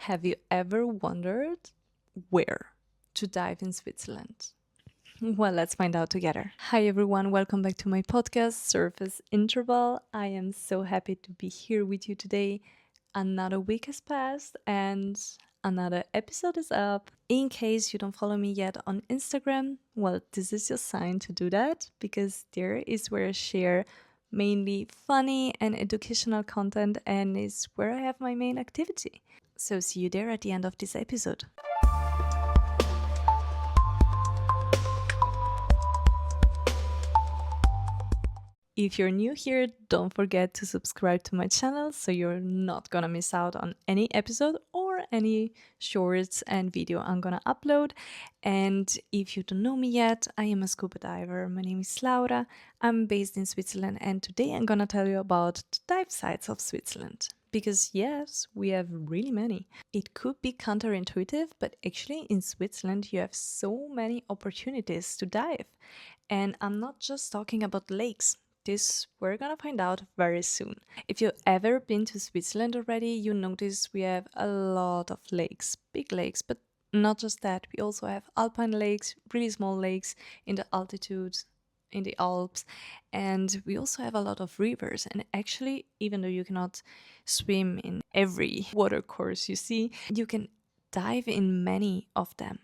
Have you ever wondered where to dive in Switzerland? Well, let's find out together. Hi, everyone. Welcome back to my podcast, Surface Interval. I am so happy to be here with you today. Another week has passed and another episode is up. In case you don't follow me yet on Instagram, well, this is your sign to do that because there is where I share mainly funny and educational content and is where I have my main activity. So see you there at the end of this episode. If you're new here, don't forget to subscribe to my channel so you're not gonna miss out on any episode or any shorts and video I'm gonna upload. And if you don't know me yet, I am a scuba diver. My name is Laura. I'm based in Switzerland and today I'm gonna tell you about the dive sites of Switzerland. Because yes, we have really many. It could be counterintuitive, but actually in Switzerland you have so many opportunities to dive. And I'm not just talking about lakes. This we're gonna find out very soon. If you've ever been to Switzerland already, you notice we have a lot of lakes, big lakes, but not just that. We also have alpine lakes, really small lakes in the altitudes, in the Alps, and we also have a lot of rivers. And actually, even though you cannot swim in every water course you see, you can dive in many of them.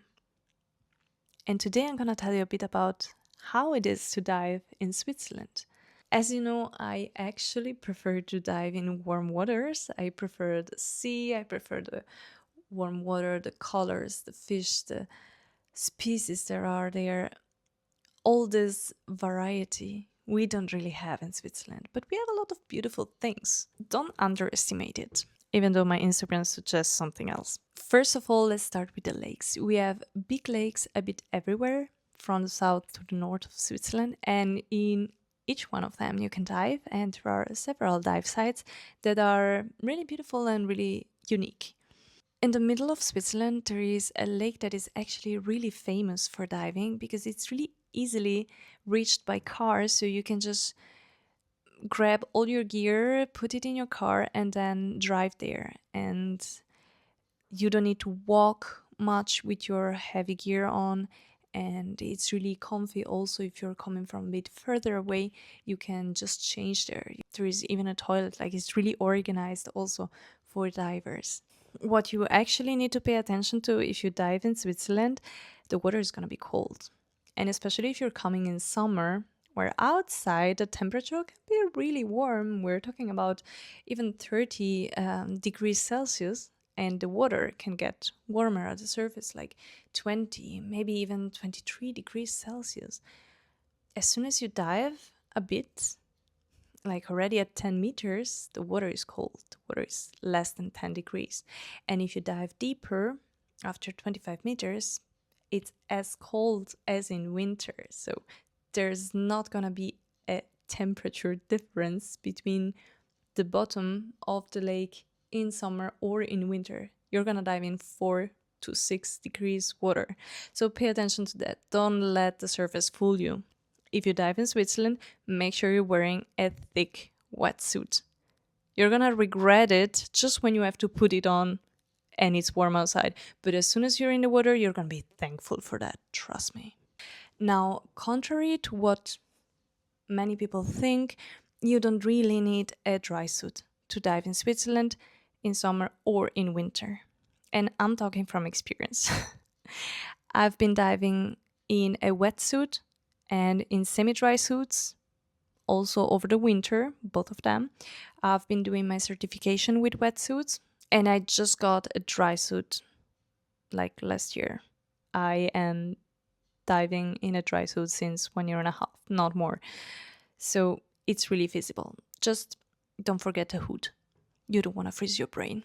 And today I'm gonna tell you a bit about how it is to dive in Switzerland. As you know, I actually prefer to dive in warm waters. I prefer the sea, I prefer the warm water, the colors, the fish, the species there are there. All this variety we don't really have in Switzerland, but we have a lot of beautiful things. Don't underestimate it, even though my Instagram suggests something else. First of all, let's start with the lakes. We have big lakes a bit everywhere, from the south to the north of Switzerland, and in each one of them you can dive, and there are several dive sites that are really beautiful and really unique. In the middle of Switzerland, there is a lake that is actually really famous for diving because it's really easily reached by car, so you can just grab all your gear, put it in your car, and then drive there. And you don't need to walk much with your heavy gear on, and it's really comfy. Also, if you're coming from a bit further away, you can just change there. There is even a toilet, like it's really organized also for divers. What you actually need to pay attention to if you dive in Switzerland, the water is going to be cold. And especially if you're coming in summer, where outside the temperature can be really warm. We're talking about even 30 degrees Celsius, and the water can get warmer at the surface, like 20, maybe even 23 degrees Celsius. As soon as you dive a bit, like already at 10 meters, the water is cold. The water is less than 10 degrees. And if you dive deeper, after 25 meters, it's as cold as in winter. So there's not going to be a temperature difference between the bottom of the lake in summer or in winter. You're going to dive in 4 to 6 degrees water. So pay attention to that. Don't let the surface fool you. If you dive in Switzerland, make sure you're wearing a thick wetsuit. You're gonna regret it just when you have to put it on and it's warm outside. But as soon as you're in the water, you're gonna be thankful for that, trust me. Now, contrary to what many people think, you don't really need a dry suit to dive in Switzerland in summer or in winter. And I'm talking from experience. I've been diving in a wetsuit and in semi-dry suits also over the winter, both of them. I've been doing my certification with wetsuits, and I just got a dry suit like last year. I am diving in a dry suit since 1 year and a half, not more. So it's really feasible. Just don't forget the hood. You don't want to freeze your brain.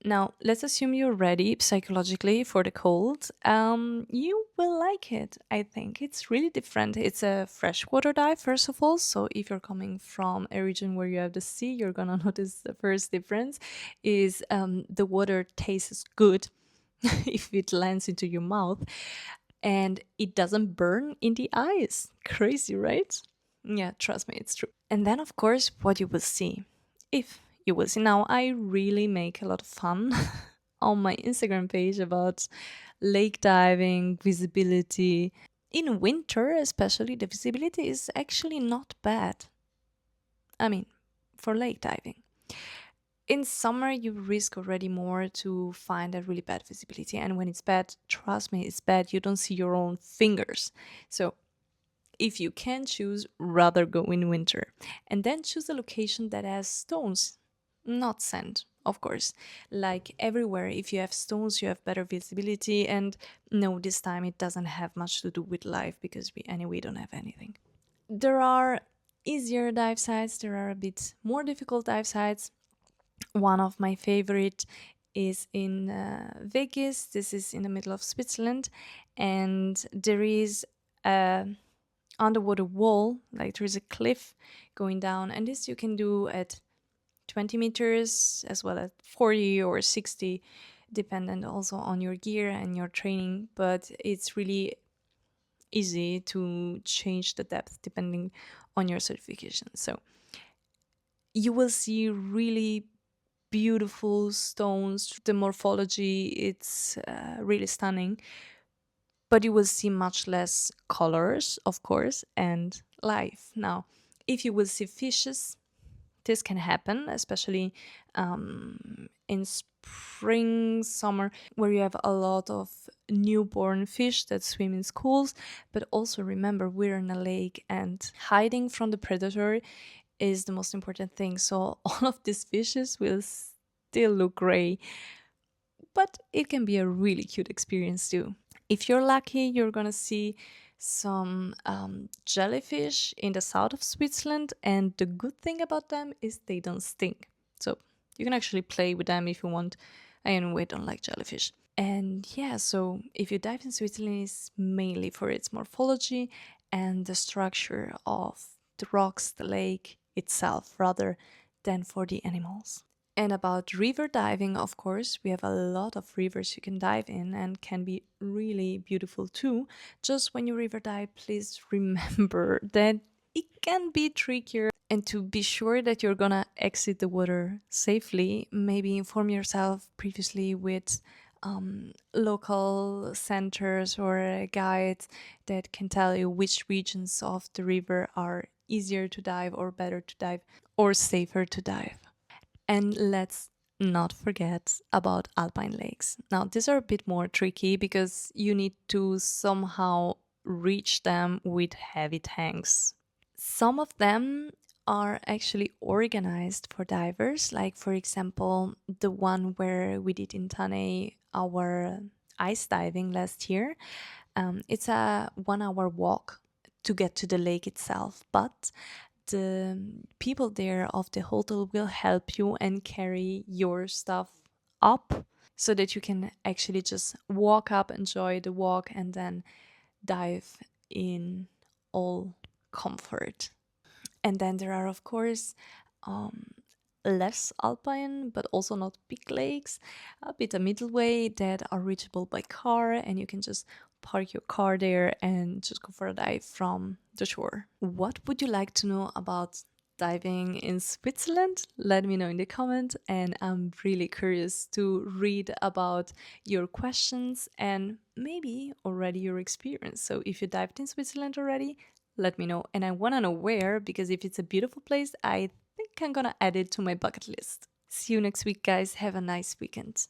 Now, let's assume you're ready psychologically for the cold. You will like it, I think. It's really different. It's a freshwater dive, first of all. So if you're coming from a region where you have the sea, you're gonna notice the first difference is the water tastes good if it lands into your mouth. And it doesn't burn in the eyes. Crazy, right? Yeah, trust me, it's true. And then, of course, what you will see. If you will see now, I really make a lot of fun on my Instagram page about lake diving, visibility. In winter, especially, the visibility is actually not bad. I mean, for lake diving. In summer, you risk already more to find a really bad visibility. And when it's bad, trust me, it's bad. You don't see your own fingers. So if you can choose, rather go in winter. And then choose a location that has stones, not sand, of course. Like everywhere, if you have stones, you have better visibility. And no, this time it doesn't have much to do with life because we anyway don't have anything. There are easier dive sites, there are a bit more difficult dive sites. One of my favorite is in Vegas. This is in the middle of Switzerland, and there is a underwater wall, like there is a cliff going down, and this you can do at 20 meters as well as 40 or 60, dependent also on your gear and your training. But it's really easy to change the depth depending on your certification. So you will see really beautiful stones. The morphology, it's really stunning. But you will see much less colors, of course, and life. Now, if you will see fishes, this can happen, especially in spring, summer, where you have a lot of newborn fish that swim in schools. But also remember, we're in a lake, and hiding from the predator is the most important thing. So all of these fishes will still look gray, but it can be a really cute experience too. If you're lucky, you're gonna see some jellyfish in the south of Switzerland, and the good thing about them is they don't sting. So you can actually play with them if you want. I anyway don't like jellyfish. And yeah, so if you dive in Switzerland, it's mainly for its morphology and the structure of the rocks, the lake itself, rather than for the animals. And about river diving, of course, we have a lot of rivers you can dive in and can be really beautiful too. Just when you river dive, please remember that it can be trickier. And to be sure that you're gonna exit the water safely, maybe inform yourself previously with local centers or guides that can tell you which regions of the river are easier to dive or better to dive or safer to dive. And let's not forget about alpine lakes. Now, these are a bit more tricky because you need to somehow reach them with heavy tanks. Some of them are actually organized for divers, like, for example, the one where we did in Tanay our ice diving last year. It's a 1 hour walk to get to the lake itself, but the people there of the hotel will help you and carry your stuff up so that you can actually just walk up, enjoy the walk, and then dive in all comfort. And then there are, of course, um, less alpine, but also not big lakes, a bit a middle way that are reachable by car, and you can just park your car there and just go for a dive from the shore. What would you like to know about diving in Switzerland? Let me know in the comment, and I'm really curious to read about your questions and maybe already your experience. So if you dived in Switzerland already, let me know. And I want to know where, because if it's a beautiful place, I think I'm gonna add it to my bucket list. See you next week, guys. Have a nice weekend.